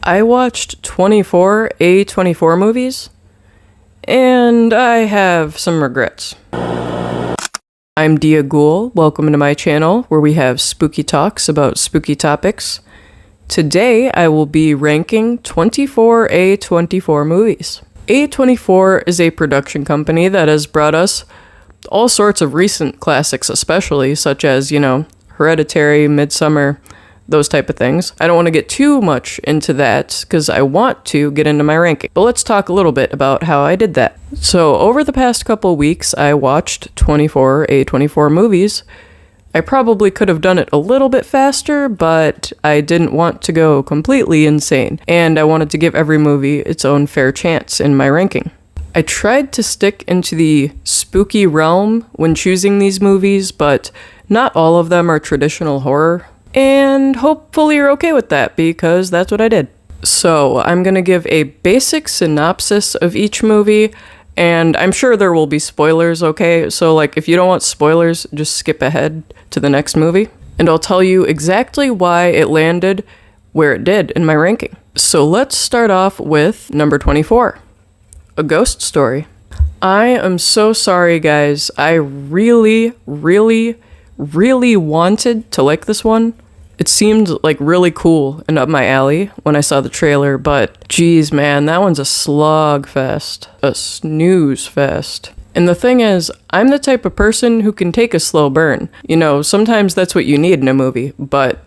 I watched 24 A24 movies, and I have some regrets. I'm Dia Ghoul. Welcome to my channel, where we have spooky talks about spooky topics. Today, I will be ranking 24 A24 movies. A24 is a production company that has brought us all sorts of recent classics, especially, such as, Hereditary, Midsummer, those type of things. I don't want to get too much into that because I want to get into my ranking. But let's talk a little bit about how I did that. So over the past couple weeks, I watched 24 A24 movies. I probably could have done it a little bit faster, but I didn't want to go completely insane. And I wanted to give every movie its own fair chance in my ranking. I tried to stick into the spooky realm when choosing these movies, but not all of them are traditional horror. And hopefully you're okay with that, because that's what I did. So I'm going to give a basic synopsis of each movie, and I'm sure there will be spoilers, okay? So if you don't want spoilers, just skip ahead to the next movie. And I'll tell you exactly why it landed where it did in my ranking. So let's start off with number 24, A Ghost Story. I am so sorry, guys. I really wanted to like this one. It seemed really cool and up my alley when I saw the trailer, but geez, man, that one's a slog fest, a snooze fest. And the thing is, I'm the type of person who can take a slow burn. Sometimes that's what you need in a movie, but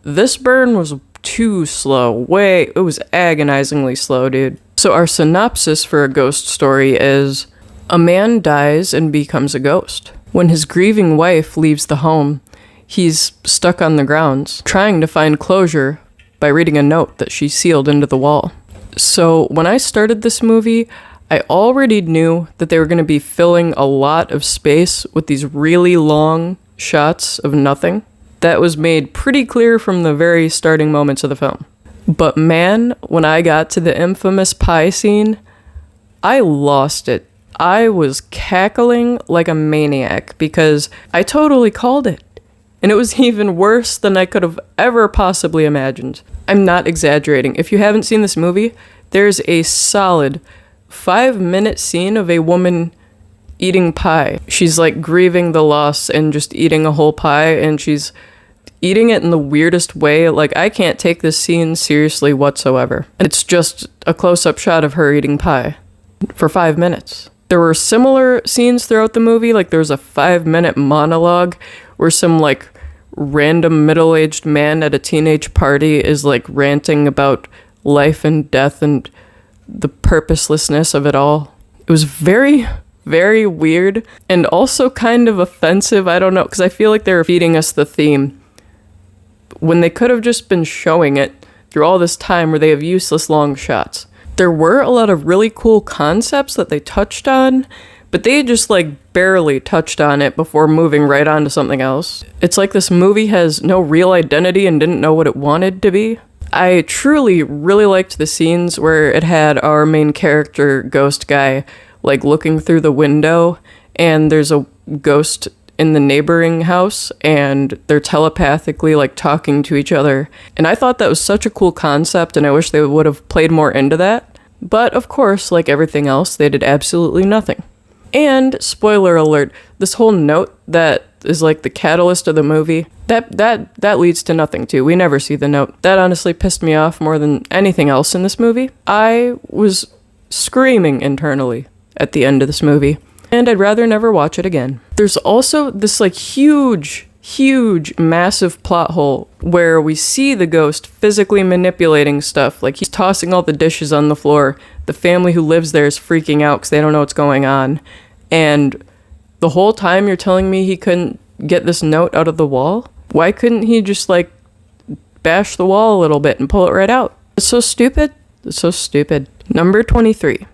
this burn was too slow. It was agonizingly slow, dude. So our synopsis for A Ghost Story is: a man dies and becomes a ghost. When his grieving wife leaves the home, he's stuck on the grounds, trying to find closure by reading a note that she sealed into the wall. So when I started this movie, I already knew that they were going to be filling a lot of space with these really long shots of nothing. That was made pretty clear from the very starting moments of the film. But man, when I got to the infamous pie scene, I lost it. I was cackling like a maniac because I totally called it. And it was even worse than I could have ever possibly imagined. I'm not exaggerating. If you haven't seen this movie, there's a solid 5-minute scene of a woman eating pie. She's grieving the loss and just eating a whole pie, and she's eating it in the weirdest way. I can't take this scene seriously whatsoever. And it's just a close-up shot of her eating pie for 5 minutes. There were similar scenes throughout the movie. There was a 5-minute monologue where some random middle-aged man at a teenage party is ranting about life and death and the purposelessness of it all. It was very, very weird and also kind of offensive. I don't know, because I feel like they were feeding us the theme when they could have just been showing it through all this time where they have useless long shots. There were a lot of really cool concepts that they touched on, but they just barely touched on it before moving right on to something else. It's this movie has no real identity and didn't know what it wanted to be. I truly really liked the scenes where it had our main character, ghost guy, looking through the window, and there's a ghost in the neighboring house, and they're telepathically talking to each other. And I thought that was such a cool concept, and I wish they would have played more into that. But of course, like everything else, they did absolutely nothing. And spoiler alert, this whole note that is the catalyst of the movie, that leads to nothing too. We never see the note. That honestly pissed me off more than anything else in this movie. I was screaming internally at the end of this movie, and I'd rather never watch it again. There's also this huge, massive plot hole where we see the ghost physically manipulating stuff. He's tossing all the dishes on the floor. The family who lives there is freaking out because they don't know what's going on. And the whole time you're telling me he couldn't get this note out of the wall? Why couldn't he just bash the wall a little bit and pull it right out? It's so stupid. It's so stupid. Number 23.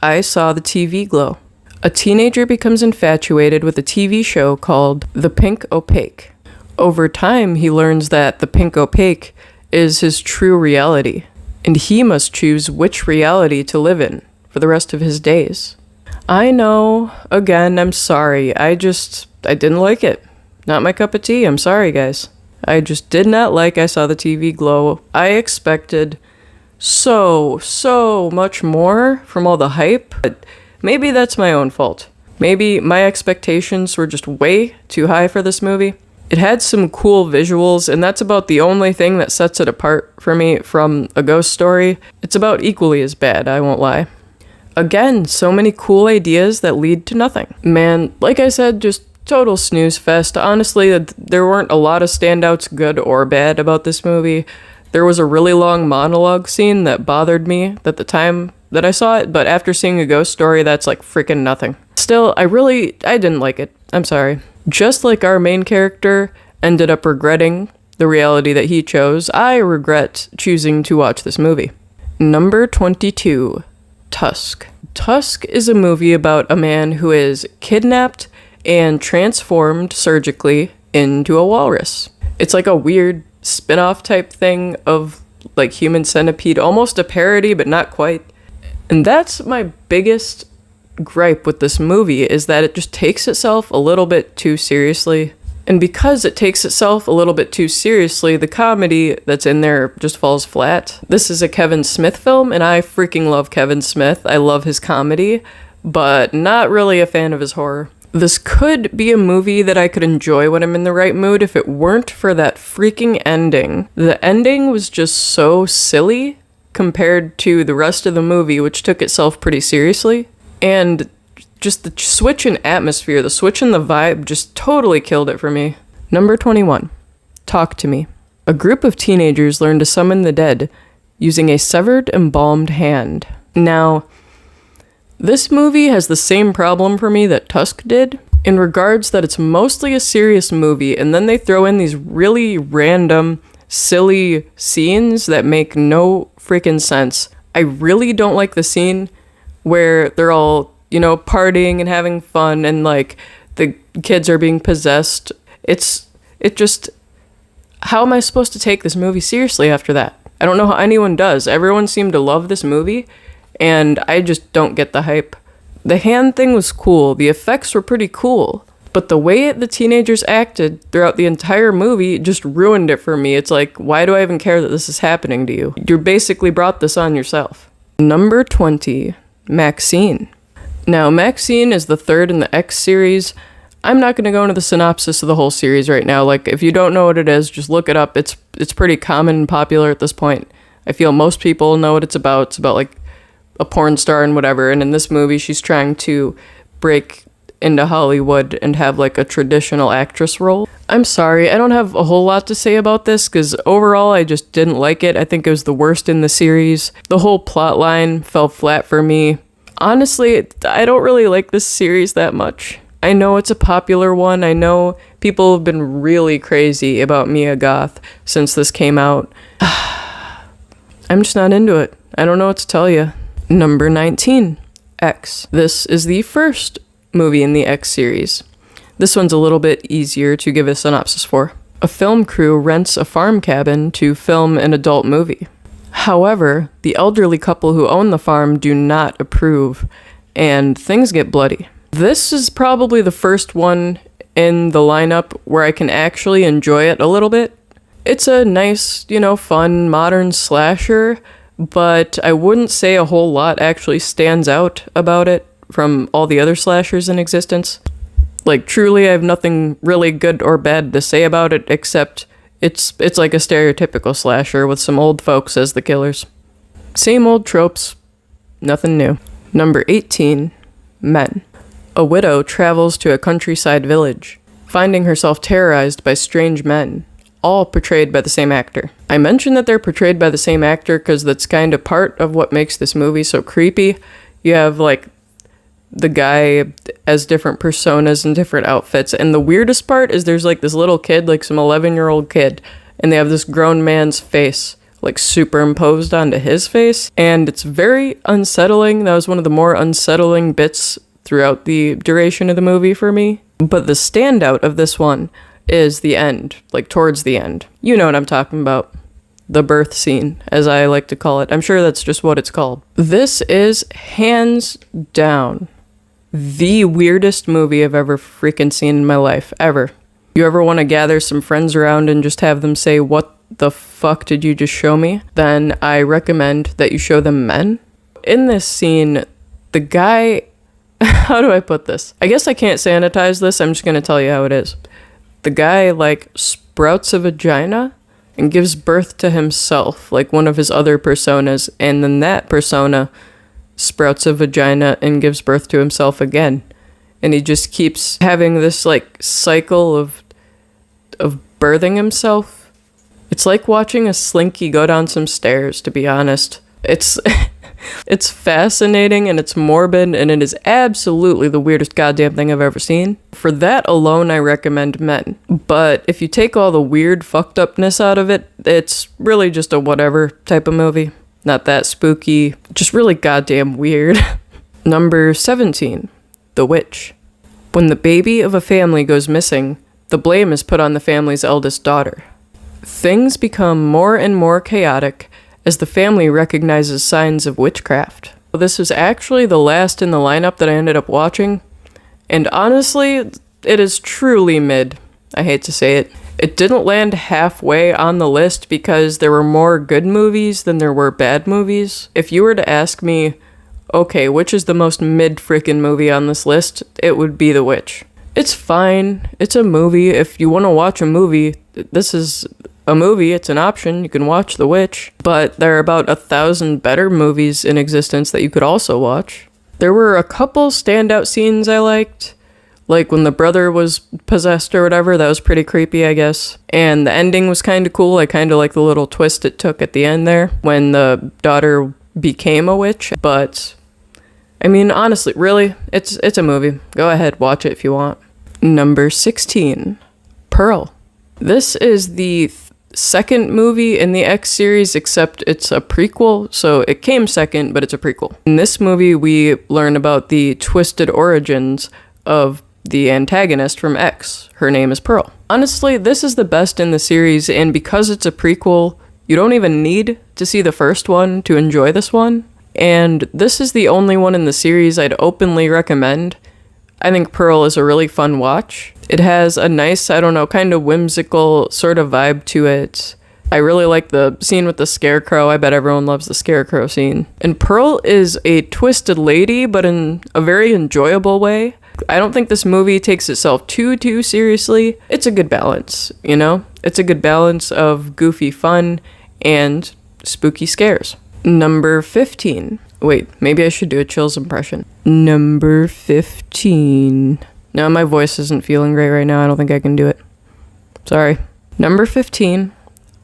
I Saw the TV Glow. A teenager becomes infatuated with a TV show called The Pink Opaque. Over time, he learns that the pink opaque is his true reality, and he must choose which reality to live in for the rest of his days. I know, again, I'm sorry. I didn't like it. Not my cup of tea. I'm sorry, guys. I just did not like I Saw the TV Glow. I expected so much more from all the hype, but maybe that's my own fault. Maybe my expectations were just way too high for this movie. It had some cool visuals, and that's about the only thing that sets it apart for me from A Ghost Story. It's about equally as bad, I won't lie. Again, so many cool ideas that lead to nothing. Man, like I said, just total snooze fest. Honestly, there weren't a lot of standouts, good or bad, about this movie. There was a really long monologue scene that bothered me at the time that I saw it, but after seeing A Ghost Story, that's like freaking nothing. Still, I didn't like it. I'm sorry. Just like our main character ended up regretting the reality that he chose, I regret choosing to watch this movie. Number 22, Tusk. Tusk is a movie about a man who is kidnapped and transformed surgically into a walrus. It's like a weird spin-off type thing of like Human Centipede, almost a parody, but not quite. And that's my biggest gripe with this movie, is that it just takes itself a little bit too seriously. And because it takes itself a little bit too seriously, the comedy that's in there just falls flat. This is a Kevin Smith film, and I freaking love Kevin Smith. I love his comedy, but not really a fan of his horror. This could be a movie that I could enjoy when I'm in the right mood if it weren't for that freaking ending. The ending was just so silly compared to the rest of the movie, which took itself pretty seriously. And just the switch in atmosphere, the switch in the vibe just totally killed it for me. Number 21, Talk to Me. A group of teenagers learn to summon the dead using a severed, embalmed hand. Now, this movie has the same problem for me that Tusk did, in regards that it's mostly a serious movie, and then they throw in these really random, silly scenes that make no freaking sense. I really don't like the scene where they're all, partying and having fun and like the kids are being possessed. How am I supposed to take this movie seriously after that? I don't know how anyone does. Everyone seemed to love this movie, and I just don't get the hype. The hand thing was cool. The effects were pretty cool. But the way the teenagers acted throughout the entire movie just ruined it for me. It's like, why do I even care that this is happening to you? You basically brought this on yourself. Number 20, Maxine. Now, Maxine is the third in the X series. I'm not going to go into the synopsis of the whole series right now. Like, if you don't know what it is, just look it up. It's pretty common and popular at this point. I feel most people know what it's about. It's about, like, a porn star and whatever. And in this movie, she's trying to break into Hollywood and have, like, a traditional actress role. I'm sorry, I don't have a whole lot to say about this, because overall, I just didn't like it. I think it was the worst in the series. The whole plot line fell flat for me. Honestly, I don't really like this series that much. I know it's a popular one. I know people have been really crazy about Mia Goth since this came out. I'm just not into it. I don't know what to tell you. Number 19, X. This is the first movie in the X series. This one's a little bit easier to give a synopsis for. A film crew rents a farm cabin to film an adult movie. However, the elderly couple who own the farm do not approve, and things get bloody. This is probably the first one in the lineup where I can actually enjoy it a little bit. It's a nice, fun, modern slasher, but I wouldn't say a whole lot actually stands out about it from all the other slashers in existence. Like, truly, I have nothing really good or bad to say about it, except it's like a stereotypical slasher with some old folks as the killers. Same old tropes, nothing new. Number 18, Men. A widow travels to a countryside village, finding herself terrorized by strange men, all portrayed by the same actor. I mentioned that they're portrayed by the same actor because that's kind of part of what makes this movie so creepy. You have, like, the guy as different personas and different outfits, and the weirdest part is there's, like, this little kid, like some 11-year-old kid, and they have this grown man's face, like, superimposed onto his face, and it's very unsettling. That was one of the more unsettling bits throughout the duration of the movie for me. But the standout of this one is the end, like towards the end. You know what I'm talking about. The birth scene, as I like to call it. I'm sure that's just what it's called. This is hands down the weirdest movie I've ever freaking seen in my life, ever. You ever want to gather some friends around and just have them say, what the fuck did you just show me, then I recommend that you show them Men. In this scene, the guy, how do I put this? I guess I can't sanitize this, I'm just gonna tell you how it is. The guy, like, sprouts a vagina and gives birth to himself, like one of his other personas, and then that persona sprouts a vagina and gives birth to himself again. And he just keeps having this, like, cycle of birthing himself. It's like watching a slinky go down some stairs, to be honest. It's it's fascinating and it's morbid, and it is absolutely the weirdest goddamn thing I've ever seen. For that alone, I recommend Men. But if you take all the weird fucked upness out of it, it's really just a whatever type of movie. Not that spooky, just really goddamn weird. Number 17, The Witch. When the baby of a family goes missing, the blame is put on the family's eldest daughter. Things become more and more chaotic as the family recognizes signs of witchcraft. This was actually the last in the lineup that I ended up watching, and honestly, it is truly mid. I hate to say it. It didn't land halfway on the list because there were more good movies than there were bad movies. If you were to ask me, okay, which is the most mid frickin' movie on this list, it would be The Witch. It's fine. It's a movie. If you want to watch a movie, this is a movie. It's an option. You can watch The Witch. But there are about 1,000 better movies in existence that you could also watch. There were a couple standout scenes I liked. Like when the brother was possessed or whatever. That was pretty creepy, I guess. And the ending was kind of cool. I kind of like the little twist it took at the end there when the daughter became a witch. But I mean, honestly, really, it's a movie. Go ahead, watch it if you want. Number 16, Pearl. This is the second movie in the X series, except it's a prequel, so it came second, but it's a prequel. In this movie, we learn about the twisted origins of the antagonist from X. Her name is Pearl. Honestly, this is the best in the series, and because it's a prequel, you don't even need to see the first one to enjoy this one. And this is the only one in the series I'd openly recommend. I think Pearl is a really fun watch. It has a nice, I don't know, kind of whimsical sort of vibe to it. I really like the scene with the scarecrow. I bet everyone loves the scarecrow scene. And Pearl is a twisted lady, but in a very enjoyable way. I don't think this movie takes itself too seriously. It's a good balance, you know? It's a good balance of goofy fun and spooky scares. Number 15. Wait, maybe I should do a Chills impression. Number 15. No, my voice isn't feeling great right now. I don't think I can do it. Sorry. Number 15.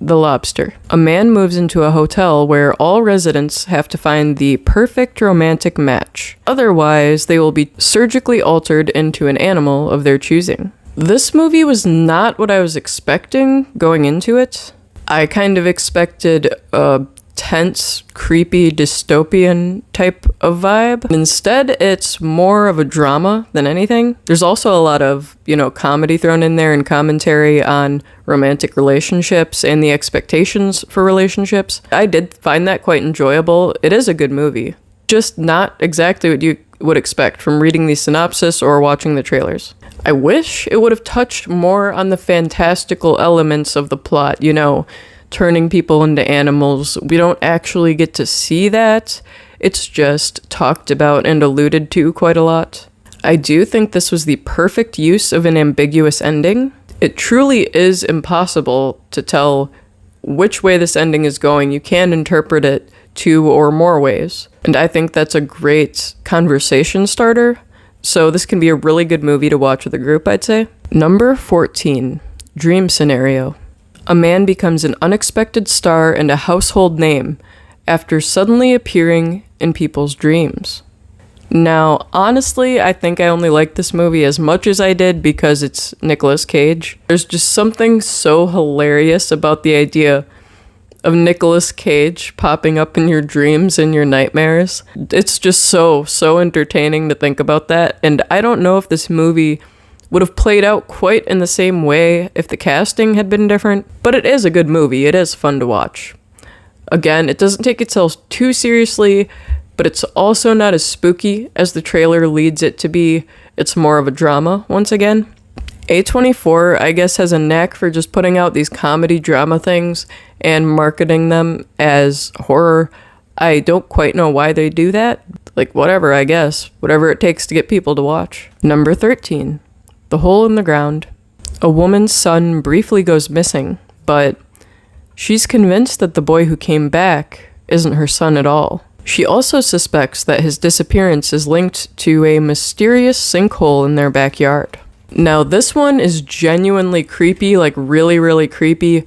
The Lobster. A man moves into a hotel where all residents have to find the perfect romantic match. Otherwise, they will be surgically altered into an animal of their choosing. This movie was not what I was expecting going into it. I kind of expected a tense, creepy, dystopian type of vibe. Instead, it's more of a drama than anything. There's also a lot of, comedy thrown in there and commentary on romantic relationships and the expectations for relationships. I did find that quite enjoyable. It is a good movie. Just not exactly what you would expect from reading the synopsis or watching the trailers. I wish it would have touched more on the fantastical elements of the plot, turning people into animals. We don't actually get to see that. It's just talked about and alluded to quite a lot. I do think this was the perfect use of an ambiguous ending. It truly is impossible to tell which way this ending is going. You can interpret it two or more ways. And I think that's a great conversation starter. So this can be a really good movie to watch with a group, I'd say. Number 14, Dream Scenario. A man becomes an unexpected star and a household name after suddenly appearing in people's dreams. Now, honestly, I think I only like this movie as much as I did because it's Nicolas Cage. There's just something so hilarious about the idea of Nicolas Cage popping up in your dreams and your nightmares. It's just so entertaining to think about that, and I don't know if this movie would have played out quite in the same way if the casting had been different, but it is a good movie. It is fun to watch. Again, it doesn't take itself too seriously, but it's also not as spooky as the trailer leads it to be. It's more of a drama, once again. A24, I guess, has a knack for just putting out these comedy drama things and marketing them as horror. I don't quite know why they do that. Like, whatever, I guess. Whatever it takes to get people to watch. Number 13, The Hole in the Ground. A woman's son briefly goes missing, but she's convinced that the boy who came back isn't her son at all. She also suspects that his disappearance is linked to a mysterious sinkhole in their backyard. Now, this one is genuinely creepy, like really, really creepy.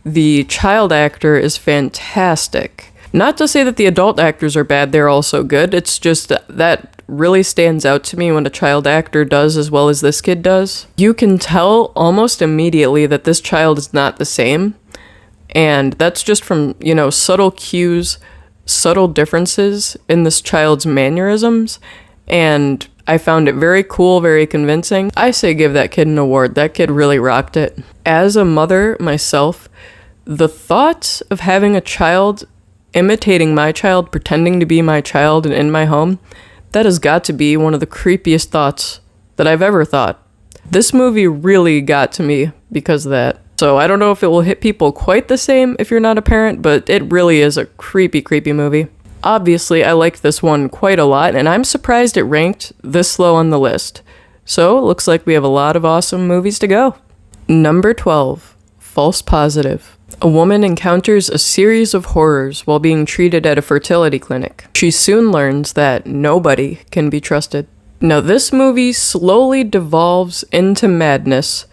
The child actor is fantastic. Not to say that the adult actors are bad, they're also good. It's just that really stands out to me when a child actor does as well as this kid does. You can tell almost immediately that this child is not the same. And that's just from, subtle cues, subtle differences in this child's mannerisms. And I found it very cool, very convincing. I say give that kid an award. That kid really rocked it. As a mother myself, the thought of having a child imitating my child, pretending to be my child and in my home, that has got to be one of the creepiest thoughts that I've ever thought. This movie really got to me because of that. So I don't know if it will hit people quite the same if you're not a parent, but it really is a creepy, creepy movie. Obviously, I liked this one quite a lot, and I'm surprised it ranked this low on the list. So it looks like we have a lot of awesome movies to go. Number 12, False Positive. A woman encounters a series of horrors while being treated at a fertility clinic. She soon learns that nobody can be trusted. Now, this movie slowly devolves into madness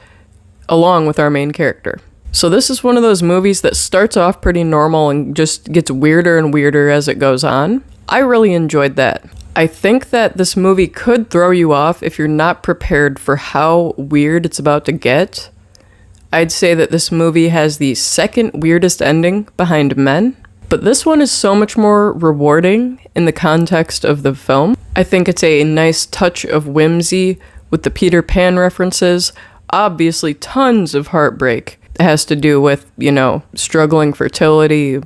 along with our main character. So this is one of those movies that starts off pretty normal and just gets weirder and weirder as it goes on. I really enjoyed that. I think that this movie could throw you off if you're not prepared for how weird it's about to get. I'd say that this movie has the second weirdest ending behind Men, but this one is so much more rewarding in the context of the film. I think it's a nice touch of whimsy with the Peter Pan references. Obviously, tons of heartbreak. It has to do with, struggling fertility.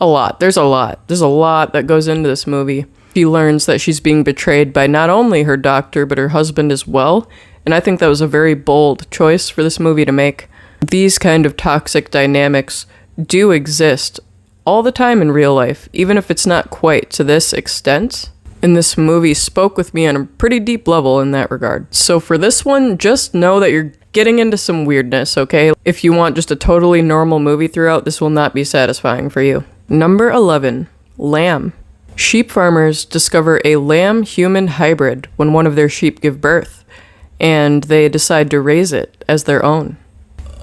A lot. There's a lot. There's a lot that goes into this movie. She learns that she's being betrayed by not only her doctor, but her husband as well. And I think that was a very bold choice for this movie to make. These kind of toxic dynamics do exist all the time in real life, even if it's not quite to this extent. And this movie spoke with me on a pretty deep level in that regard. So for this one, just know that you're getting into some weirdness, okay? If you want just a totally normal movie throughout, this will not be satisfying for you. Number 11, Lamb. Sheep farmers discover a lamb-human hybrid when one of their sheep give birth, and they decide to raise it as their own.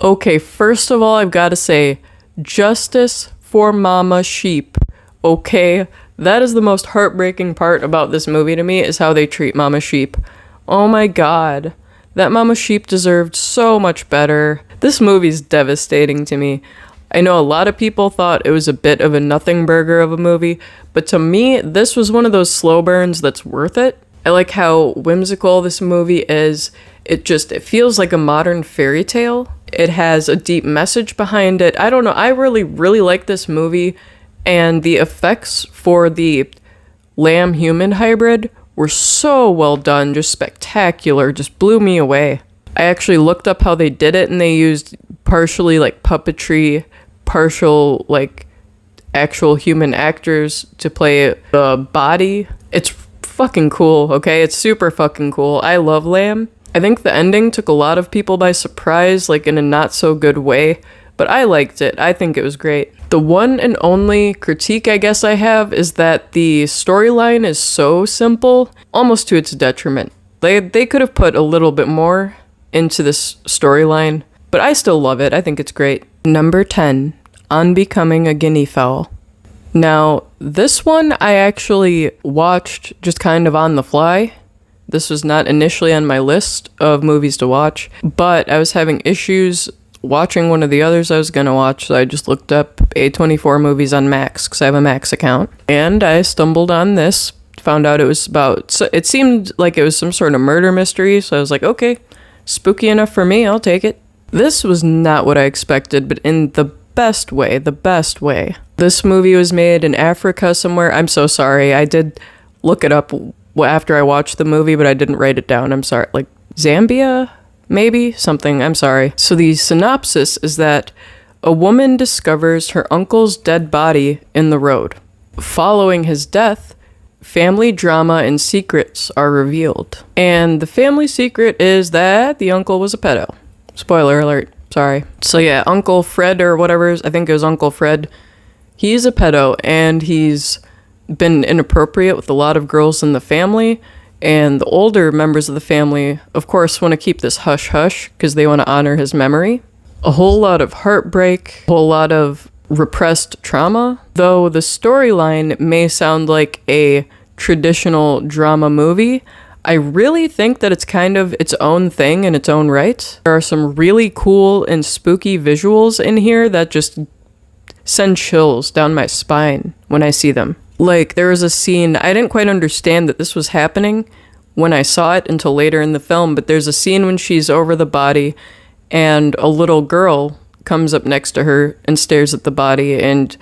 Okay, first of all, I've got to say, justice for mama sheep, okay? That is the most heartbreaking part about this movie to me, is how they treat mama sheep. Oh my god. That mama sheep deserved so much better. This movie's devastating to me. I know a lot of people thought it was a bit of a nothing burger of a movie, but to me, this was one of those slow burns that's worth it. I like how whimsical this movie is. It feels like a modern fairy tale. It has a deep message behind it. I don't know, I really, really like this movie, and the effects for the lamb-human hybrid were so well done, just spectacular, just blew me away. I actually looked up how they did it, and they used partially puppetry, partial actual human actors to play the body. It's fucking cool, okay? It's super fucking cool. I love Lamb. I think the ending took a lot of people by surprise, in a not so good way, but I liked it. I think it was great. The one and only critique I guess I have is that the storyline is so simple, almost to its detriment. They could have put a little bit more into this storyline, but I still love it. I think it's great. Number 10, On Becoming a Guinea Fowl. Now, this one I actually watched just kind of on the fly. This was not initially on my list of movies to watch, but I was having issues watching one of the others I was going to watch, so I just looked up A24 Movies on Max, because I have a Max account, and I stumbled on this, found out it seemed like it was some sort of murder mystery, so I was like, okay, spooky enough for me, I'll take it. This was not what I expected, but in the best way. This movie was made in Africa somewhere. I'm so sorry, I did look it up after I watched the movie, but I didn't write it down, I'm sorry. Zambia? maybe something, I'm sorry. So the synopsis is that a woman discovers her uncle's dead body in the road. Following his death, family drama and secrets are revealed. And the family secret is that the uncle was a pedo. Spoiler alert, sorry. So yeah, Uncle Fred or whatever, I think it was Uncle Fred, he's a pedo and he's been inappropriate with a lot of girls in the family. And the older members of the family, of course, want to keep this hush-hush because they want to honor his memory. A whole lot of heartbreak, a whole lot of repressed trauma. Though the storyline may sound like a traditional drama movie, I really think that it's kind of its own thing in its own right. There are some really cool and spooky visuals in here that just send chills down my spine when I see them. Like, there was a scene, I didn't quite understand that this was happening when I saw it until later in the film, but there's a scene when she's over the body and a little girl comes up next to her and stares at the body, and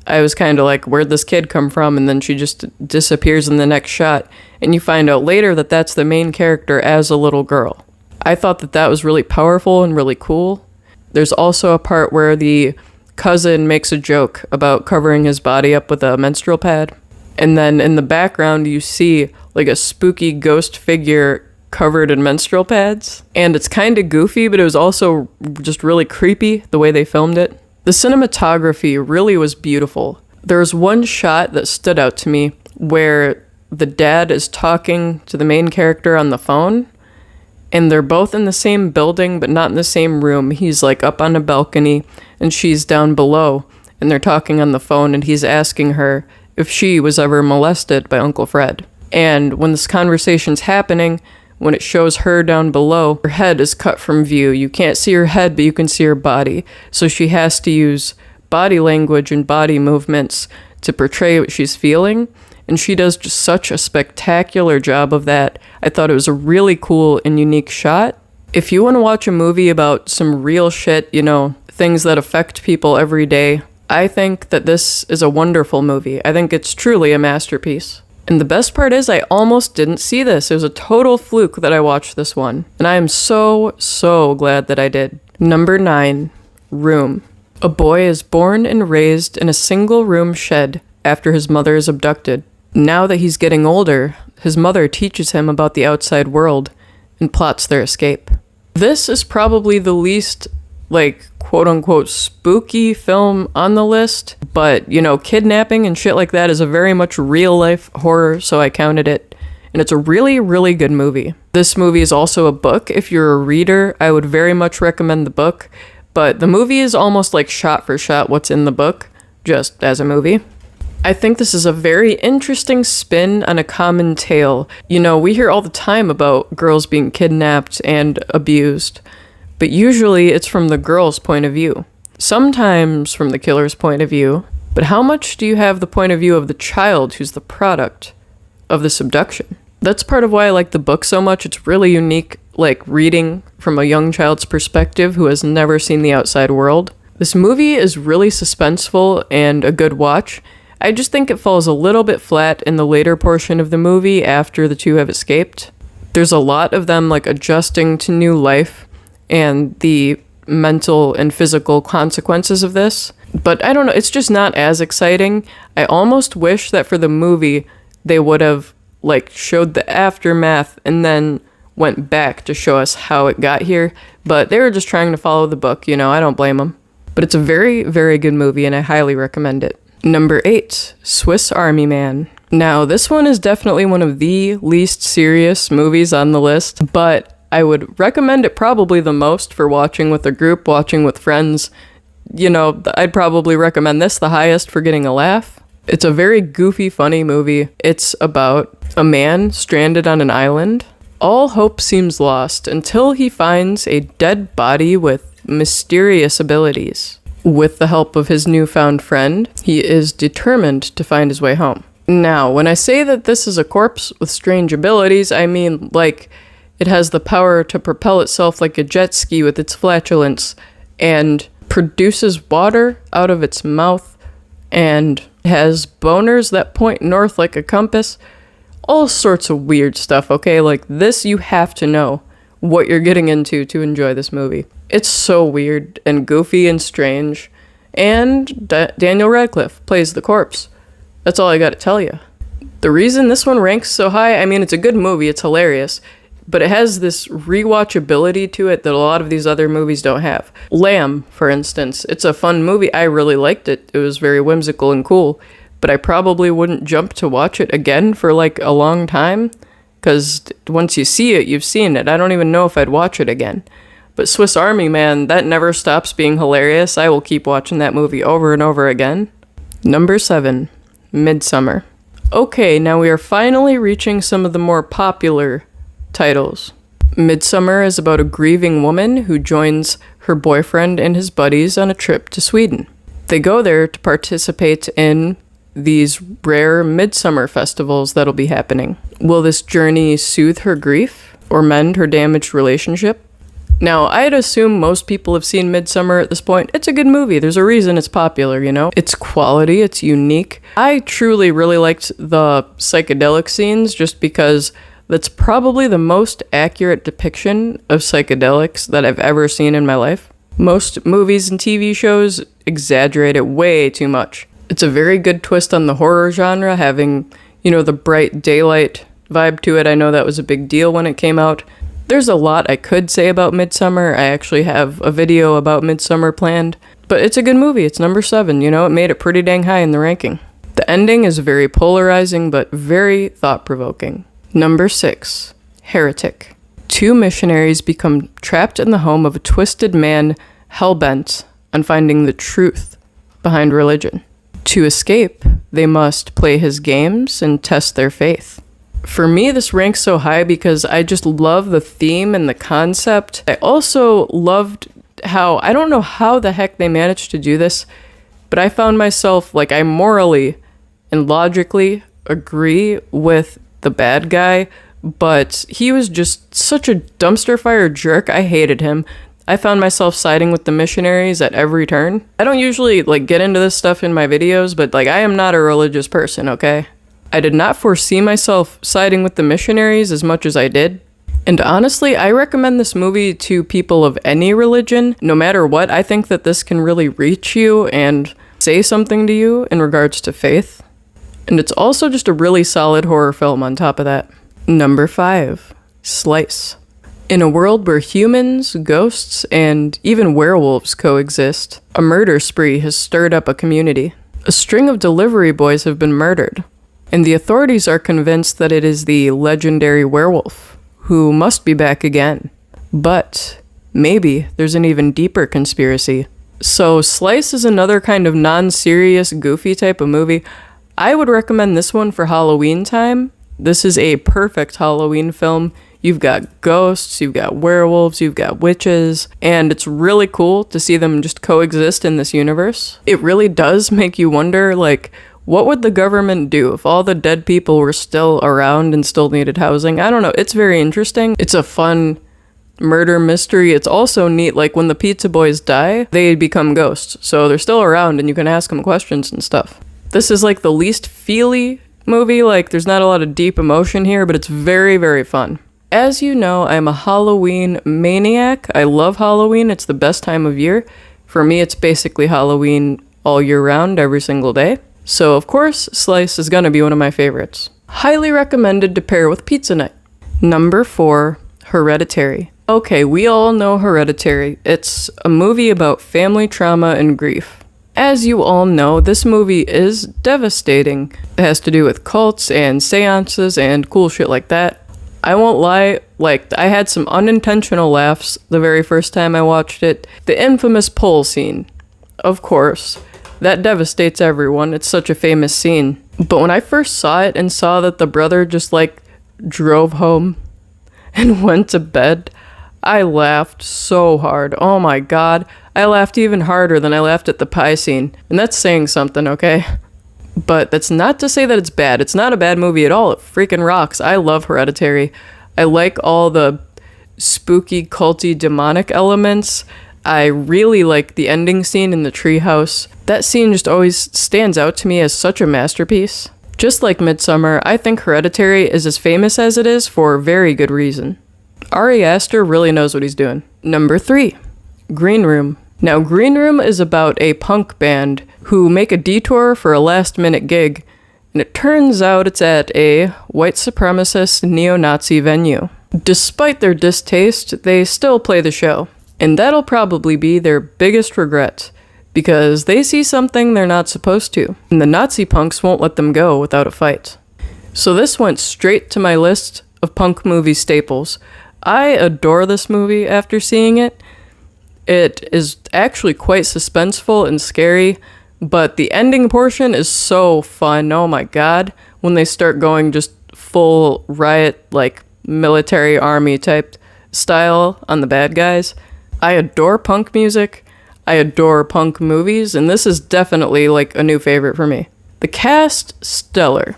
I was kind of like, where'd this kid come from? And then she just disappears in the next shot, and you find out later that that's the main character as a little girl. I thought that that was really powerful and really cool. There's also a part where the cousin makes a joke about covering his body up with a menstrual pad, and then in the background you see like a spooky ghost figure covered in menstrual pads, and it's kind of goofy, but it was also just really creepy the way they filmed it. The cinematography really was beautiful. There was one shot that stood out to me where the dad is talking to the main character on the phone, and they're both in the same building but not in the same room. He's like up on a balcony and she's down below, and they're talking on the phone, and he's asking her if she was ever molested by Uncle Fred. And when this conversation's happening, when it shows her down below, her head is cut from view. You can't see her head, but you can see her body. So she has to use body language and body movements to portray what she's feeling. And she does just such a spectacular job of that. I thought it was a really cool and unique shot. If you want to watch a movie about some real shit, you know, things that affect people every day, I think that this is a wonderful movie. I think it's truly a masterpiece. And the best part is I almost didn't see this. It was a total fluke that I watched this one. And I am so, so glad that I did. Number 9, Room. A boy is born and raised in a single-room shed after his mother is abducted. Now that he's getting older, his mother teaches him about the outside world and plots their escape. This is probably the least, like, quote-unquote spooky film on the list, but, you know, kidnapping and shit like that is a very much real-life horror, so I counted it. And it's a really, really good movie. This movie is also a book. If you're a reader, I would very much recommend the book, but the movie is almost like shot for shot what's in the book, just as a movie. I think this is a very interesting spin on a common tale. You know, we hear all the time about girls being kidnapped and abused, but usually it's from the girl's point of view. Sometimes from the killer's point of view, but how much do you have the point of view of the child who's the product of this abduction? That's part of why I like the book so much. It's really unique, like reading from a young child's perspective who has never seen the outside world. This movie is really suspenseful and a good watch. I just think it falls a little bit flat in the later portion of the movie after the two have escaped. There's a lot of them like adjusting to new life and the mental and physical consequences of this. But I don't know, it's just not as exciting. I almost wish that for the movie they would have like showed the aftermath and then went back to show us how it got here. But they were just trying to follow the book, you know, I don't blame them. But it's a very, very good movie and I highly recommend it. Number 8, Swiss Army Man. Now, this one is definitely one of the least serious movies on the list, but I would recommend it probably the most for watching with a group, watching with friends. You know, I'd probably recommend this the highest for getting a laugh. It's a very goofy, funny movie. It's about a man stranded on an island. All hope seems lost until he finds a dead body with mysterious abilities. With the help of his newfound friend, he is determined to find his way home. Now, when I say that this is a corpse with strange abilities, I mean, like, it has the power to propel itself like a jet ski with its flatulence, and produces water out of its mouth, and has boners that point north like a compass. All sorts of weird stuff, okay? Like, this you have to know what you're getting into to enjoy this movie. It's so weird and goofy and strange. And Daniel Radcliffe plays the corpse. That's all I gotta tell you. The reason this one ranks so high, I mean, it's a good movie, it's hilarious, but it has this rewatchability to it that a lot of these other movies don't have. Lamb, for instance, it's a fun movie. I really liked it. It was very whimsical and cool, but I probably wouldn't jump to watch it again for like a long time, because once you see it, you've seen it. I don't even know if I'd watch it again. But Swiss Army Man, that never stops being hilarious. I will keep watching that movie over and over again. Number 7, Midsommar. Okay, now we are finally reaching some of the more popular titles. Midsommar is about a grieving woman who joins her boyfriend and his buddies on a trip to Sweden. They go there to participate in these rare midsummer festivals that'll be happening. Will this journey soothe her grief or mend her damaged relationship? Now, I'd assume most people have seen Midsommar at this point. It's a good movie. There's a reason it's popular, you know? It's quality, it's unique. I truly really liked the psychedelic scenes just because that's probably the most accurate depiction of psychedelics that I've ever seen in my life. Most movies and TV shows exaggerate it way too much. It's a very good twist on the horror genre, having, you know, the bright daylight vibe to it. I know that was a big deal when it came out. There's a lot I could say about Midsommar. I actually have a video about Midsommar planned. But it's a good movie. It's number 7, you know? It made it pretty dang high in the ranking. The ending is very polarizing, but very thought-provoking. Number 6, Heretic. 2 missionaries become trapped in the home of a twisted man hell-bent on finding the truth behind religion. To escape, they must play his games and test their faith. For me, this ranks so high because I just love the theme and the concept. I also loved how, I don't know how the heck they managed to do this, but I found myself, like, I morally and logically agree with the bad guy, but he was just such a dumpster fire jerk. I hated him. I found myself siding with the missionaries at every turn. I don't usually, like, get into this stuff in my videos, but, like, I am not a religious person, okay? I did not foresee myself siding with the missionaries as much as I did. And honestly, I recommend this movie to people of any religion. No matter what, I think that this can really reach you and say something to you in regards to faith. And it's also just a really solid horror film on top of that. Number 5, Slice. In a world where humans, ghosts, and even werewolves coexist, a murder spree has stirred up a community. A string of delivery boys have been murdered, and the authorities are convinced that it is the legendary werewolf, who must be back again. But maybe there's an even deeper conspiracy. So Slice is another kind of non-serious, goofy type of movie. I would recommend this one for Halloween time. This is a perfect Halloween film. You've got ghosts, you've got werewolves, you've got witches, and it's really cool to see them just coexist in this universe. It really does make you wonder, like, what would the government do if all the dead people were still around and still needed housing? I don't know. It's very interesting. It's a fun murder mystery. It's also neat, like when the pizza boys die, they become ghosts. So they're still around and you can ask them questions and stuff. This is like the least feely movie. Like, there's not a lot of deep emotion here, but it's very, very fun. As you know, I'm a Halloween maniac. I love Halloween. It's the best time of year. For me, it's basically Halloween all year round, every single day. So, of course, Slice is gonna be one of my favorites. Highly recommended to pair with pizza night. Number 4, Hereditary. Okay, we all know Hereditary. It's a movie about family trauma and grief. As you all know, this movie is devastating. It has to do with cults and seances and cool shit like that. I won't lie, like, I had some unintentional laughs the very first time I watched it. The infamous pole scene, of course. That devastates everyone. It's such a famous scene. But when I first saw it and saw that the brother just, like, drove home and went to bed, I laughed so hard. Oh my god. I laughed even harder than I laughed at the pie scene. And that's saying something, okay? But that's not to say that it's bad. It's not a bad movie at all. It freaking rocks. I love Hereditary. I like all the spooky, culty, demonic elements. I really like the ending scene in the treehouse. That scene just always stands out to me as such a masterpiece. Just like Midsommar, I think Hereditary is as famous as it is for very good reason. Ari Aster really knows what he's doing. Number 3, Green Room. Now, Green Room is about a punk band who make a detour for a last-minute gig, and it turns out it's at a white supremacist neo-Nazi venue. Despite their distaste, they still play the show, and that'll probably be their biggest regret, because they see something they're not supposed to, and the Nazi punks won't let them go without a fight. So this went straight to my list of punk movie staples. I adore this movie after seeing it. It is actually quite suspenseful and scary, but the ending portion is so fun. Oh my god. When they start going just full riot, like military army type style on the bad guys. I adore punk music. I adore punk movies, and this is definitely like a new favorite for me. The cast, stellar.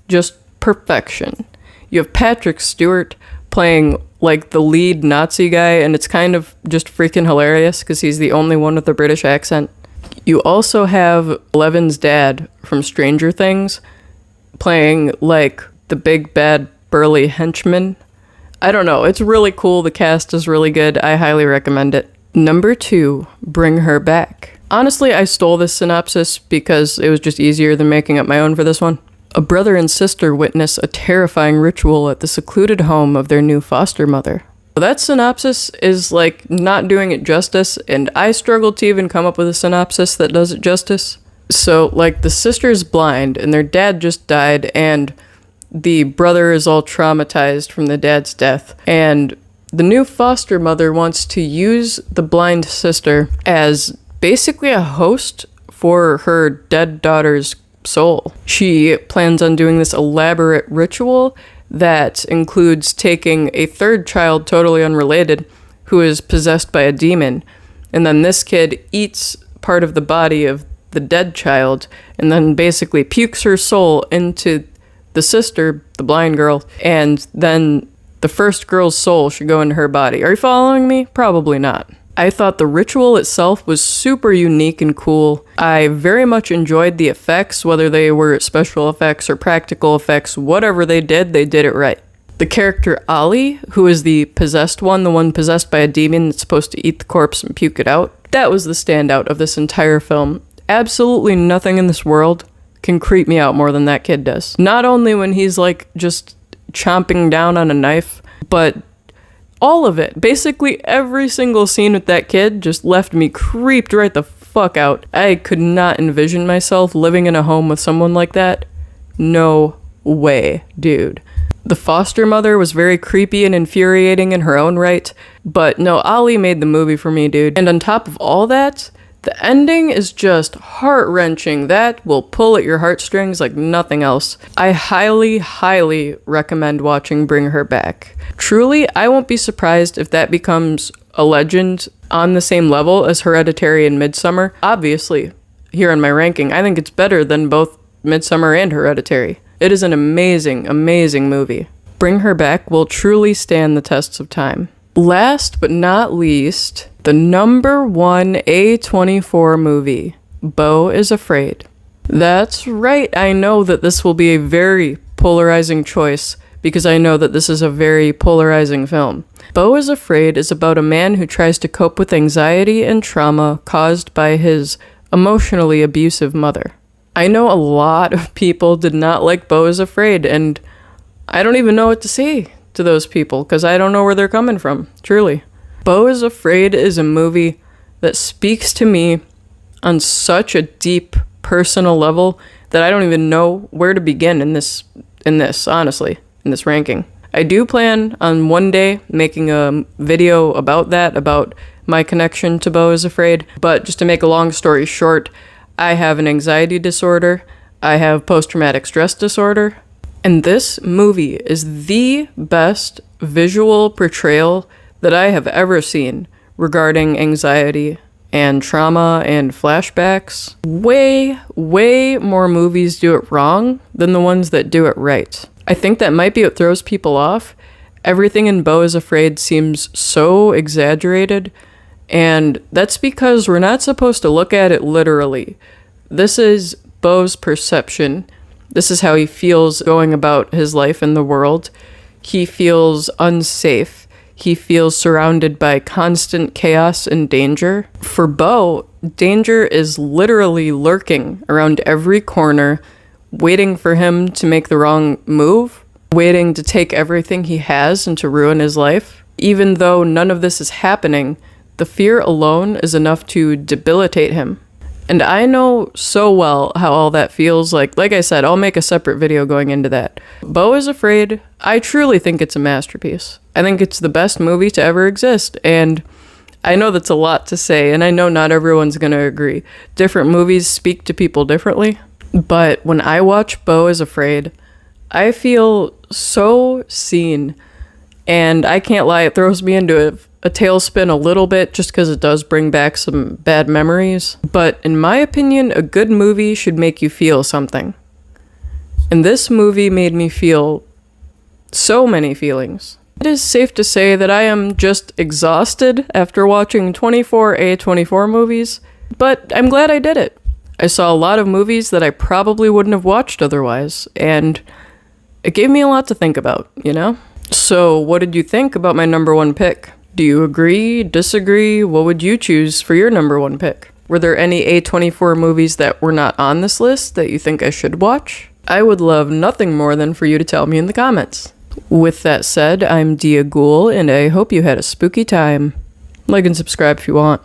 Just perfection. You have Patrick Stewart playing like the lead Nazi guy, and it's kind of just freaking hilarious because he's the only one with a British accent. You also have Levin's dad from Stranger Things playing like the big bad burly henchman. I don't know, it's really cool. The cast is really good. I highly recommend it. Number 2, Bring Her Back. Honestly, I stole this synopsis because it was just easier than making up my own for this one. A brother and sister witness a terrifying ritual at the secluded home of their new foster mother. That synopsis is like not doing it justice, and I struggled to even come up with a synopsis that does it justice. So like the sister's blind and their dad just died, and the brother is all traumatized from the dad's death, and the new foster mother wants to use the blind sister as basically a host for her dead daughter's soul. She plans on doing this elaborate ritual that includes taking a third child, totally unrelated, who is possessed by a demon, and then this kid eats part of the body of the dead child and then basically pukes her soul into the sister, the blind girl, and then the first girl's soul should go into her body. Are you following me? Probably not. I thought the ritual itself was super unique and cool. I very much enjoyed the effects, whether they were special effects or practical effects. Whatever they did it right. The character Ali, who is the possessed one, the one possessed by a demon that's supposed to eat the corpse and puke it out, that was the standout of this entire film. Absolutely nothing in this world can creep me out more than that kid does. Not only when he's like just chomping down on a knife, but all of it. Basically every single scene with that kid just left me creeped right the fuck out. I could not envision myself living in a home with someone like that. No way, dude. The foster mother was very creepy and infuriating in her own right, but no, Ali made the movie for me, dude. And on top of all that, the ending is just heart-wrenching. That will pull at your heartstrings like nothing else. I highly, highly recommend watching Bring Her Back. Truly, I won't be surprised if that becomes a legend on the same level as Hereditary and Midsommar. Obviously, here on my ranking, I think it's better than both Midsommar and Hereditary. It is an amazing, amazing movie. Bring Her Back will truly stand the tests of time. Last but not least, the number 1 A24 movie, Beau is Afraid. That's right, I know that this will be a very polarizing choice because I know that this is a very polarizing film. Beau is Afraid is about a man who tries to cope with anxiety and trauma caused by his emotionally abusive mother. I know a lot of people did not like Beau is Afraid, and I don't even know what to say to those people because I don't know where they're coming from, truly. Beau is Afraid is a movie that speaks to me on such a deep personal level that I don't even know where to begin in this honestly, in this ranking. I do plan on one day making a video about that, about my connection to Beau is Afraid, but just to make a long story short, I have an anxiety disorder, I have post-traumatic stress disorder, and this movie is the best visual portrayal that I have ever seen regarding anxiety and trauma and flashbacks. Way, way more movies do it wrong than the ones that do it right. I think that might be what throws people off. Everything in Beau is Afraid seems so exaggerated, and that's because we're not supposed to look at it literally. This is Beau's perception. This is how he feels going about his life in the world. He feels unsafe. he feels surrounded by constant chaos and danger. For Bo, danger is literally lurking around every corner, waiting for him to make the wrong move, waiting to take everything he has and to ruin his life. Even though none of this is happening, the fear alone is enough to debilitate him. And I know so well how all that feels. Like I said, I'll make a separate video going into that. Bo is Afraid, I truly think it's a masterpiece. I think it's the best movie to ever exist. And I know that's a lot to say, and I know not everyone's gonna agree. Different movies speak to people differently. But when I watch Bo is Afraid, I feel so seen. And I can't lie, it throws me into a tailspin a little bit just because it does bring back some bad memories. But in my opinion, a good movie should make you feel something. And this movie made me feel so many feelings. It is safe to say that I am just exhausted after watching 24 A24 movies, but I'm glad I did it. I saw a lot of movies that I probably wouldn't have watched otherwise, and it gave me a lot to think about, you know? So what did you think about my number one pick? Do you agree, disagree? What would you choose for your number one pick? Were there any A24 movies that were not on this list that you think I should watch? I would love nothing more than for you to tell me in the comments. With that said, I'm Dia Ghoul, and I hope you had a spooky time. Like and subscribe if you want.